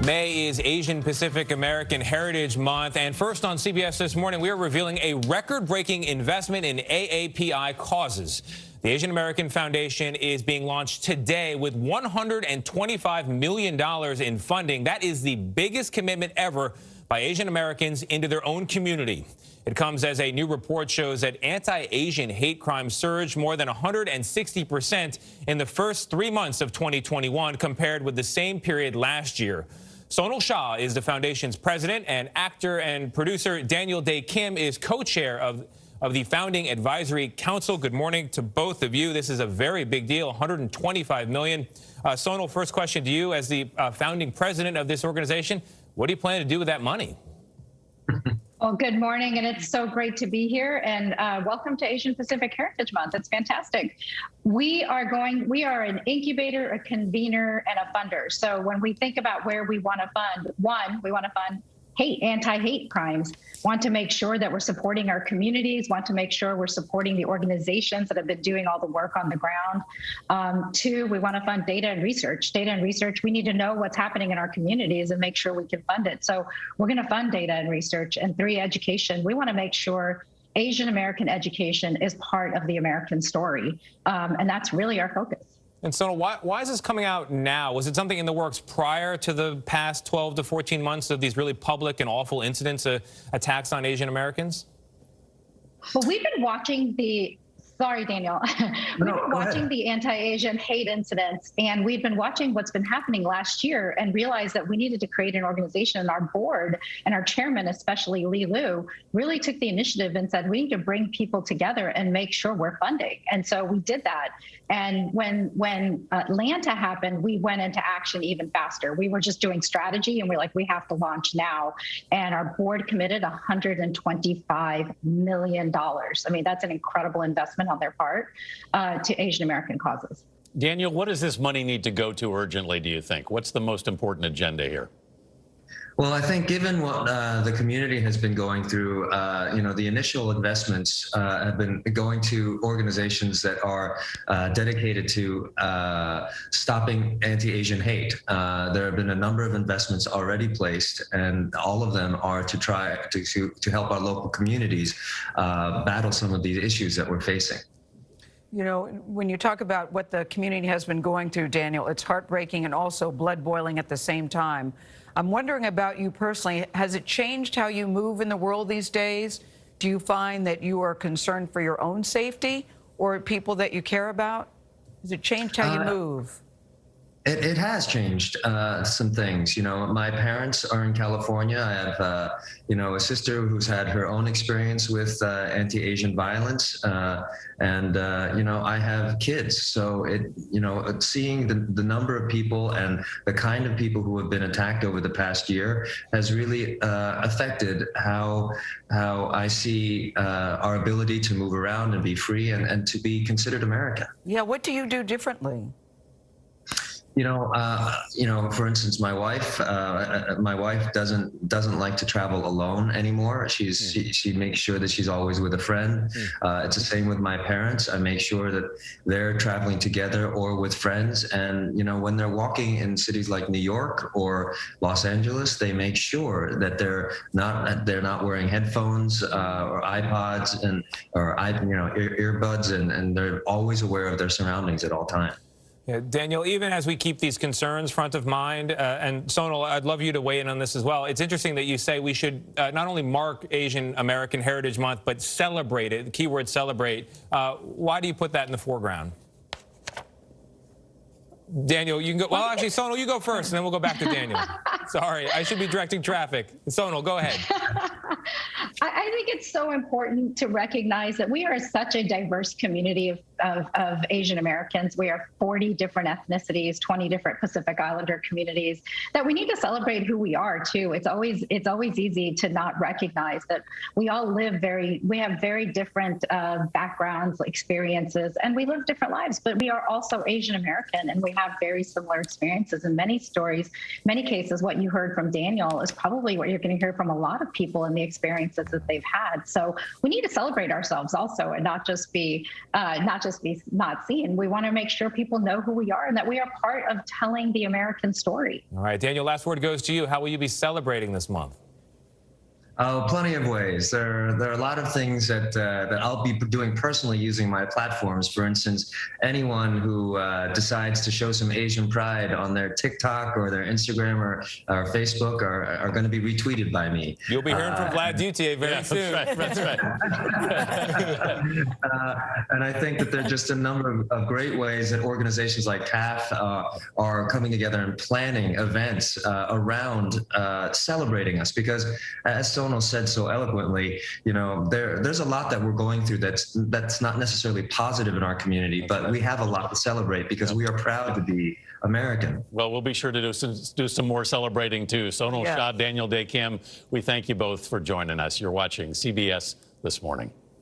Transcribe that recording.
May is Asian Pacific American Heritage Month, and first on CBS This Morning, we are revealing a record-breaking investment in AAPI causes. The Asian American Foundation is being launched today with $125 million in funding. That is the biggest commitment ever by Asian Americans into their own community. It comes as a new report shows that anti-Asian hate crimes surged more than 160% in the first 3 months of 2021 compared with the same period last year. Sonal Shah is the foundation's president, and actor and producer Daniel Dae Kim is co-chair of the Founding Advisory Council. Good morning to both of you. This is a very big deal, $125 million. Sonal, first question to you as the founding president of this organization. What do you plan to do with that money? Well, good morning, and it's so great to be here. And welcome to Asian Pacific Heritage Month. It's fantastic. We are an incubator, a convener, and a funder. So when we think about where we want to fund, one, we want to fund anti-hate crimes, want to make sure that we're supporting our communities, want to make sure we're supporting the organizations that have been doing all the work on the ground. Two, we want to fund data and research. Data and research, we need to know what's happening in our communities and make sure we can fund it. So we're going to fund data and research. And three, education. We want to make sure Asian American education is part of the American story. And that's really our focus. And so why is this coming out now? Was it something in the works prior to the past 12 to 14 months of these really public and awful incidents, attacks on Asian Americans? Well, we've been watching Sorry, Daniel. We've been watching the anti-Asian hate incidents, and we've been watching what's been happening last year and realized that we needed to create an organization. And our board and our chairman, especially Lee Liu, really took the initiative and said, we need to bring people together and make sure we're funding. And so we did that. And when Atlanta happened, we went into action even faster. We were just doing strategy, and we're like, we have to launch now. And our board committed $125 million. I mean, that's an incredible investment on their part to Asian American causes. Daniel, what does this money need to go to urgently, do you think? What's the most important agenda here? Well, I think given what the community has been going through, the initial investments have been going to organizations that are dedicated to stopping anti-Asian hate. There have been a number of investments already placed, and all of them are to try to help our local communities battle some of these issues that we're facing. You know, when you talk about what the community has been going through, Daniel, it's heartbreaking and also blood boiling at the same time. I'm wondering about you personally. Has it changed how you move in the world these days? Do you find that you are concerned for your own safety or people that you care about? Has it changed how you move? It has changed some things. You know, my parents are in California. I have, a sister who's had her own experience with anti-Asian violence, and I have kids. So seeing the number of people and the kind of people who have been attacked over the past year has really affected how I see our ability to move around and be free and to be considered American. Yeah, what do you do differently? For instance, my wife doesn't like to travel alone anymore. She makes sure that she's always with a friend. It's the same with my parents. I make sure that they're traveling together or with friends. And, when they're walking in cities like New York or Los Angeles, they make sure that they're not wearing headphones or iPods or earbuds, and they're always aware of their surroundings at all times. Yeah, Daniel, even as we keep these concerns front of mind, and Sonal, I'd love you to weigh in on this as well. It's interesting that you say we should not only mark Asian American Heritage Month, but celebrate it, the keyword celebrate. Why do you put that in the foreground? Daniel, you can go. Well, actually, Sonal, you go first, and then we'll go back to Daniel. Sorry, I should be directing traffic. Sonal, go ahead. I think it's so important to recognize that we are such a diverse community of Asian Americans. We are 40 different ethnicities, 20 different Pacific Islander communities, that we need to celebrate who we are too. It's always easy to not recognize that we all we have very different backgrounds, experiences, and we live different lives, but we are also Asian American, and we have very similar experiences in many stories. Many cases, what you heard from Daniel is probably what you're going to hear from a lot of people in the experiences that they've had. had. So we need to celebrate ourselves also, and not just be not seen. We want to make sure people know who we are and that we are part of telling the American story. All right, Daniel, last word goes to you. How will you be celebrating this month? Oh, plenty of ways. There are a lot of things that I'll be doing personally using my platforms. For instance, anyone who decides to show some Asian pride on their TikTok or their Instagram or Facebook are going to be retweeted by me. You'll be hearing from Vlad Duthiers very soon. That's right. And I think that there are just a number of great ways that organizations like CAF are coming together and planning events around celebrating us, because as Sono said so eloquently, there's a lot that we're going through that's not necessarily positive in our community, but we have a lot to celebrate because we are proud to be American. Well, we'll be sure to do some more celebrating too. Sonal Shah, Daniel Day Kim, we thank you both for joining us. You're watching CBS This Morning.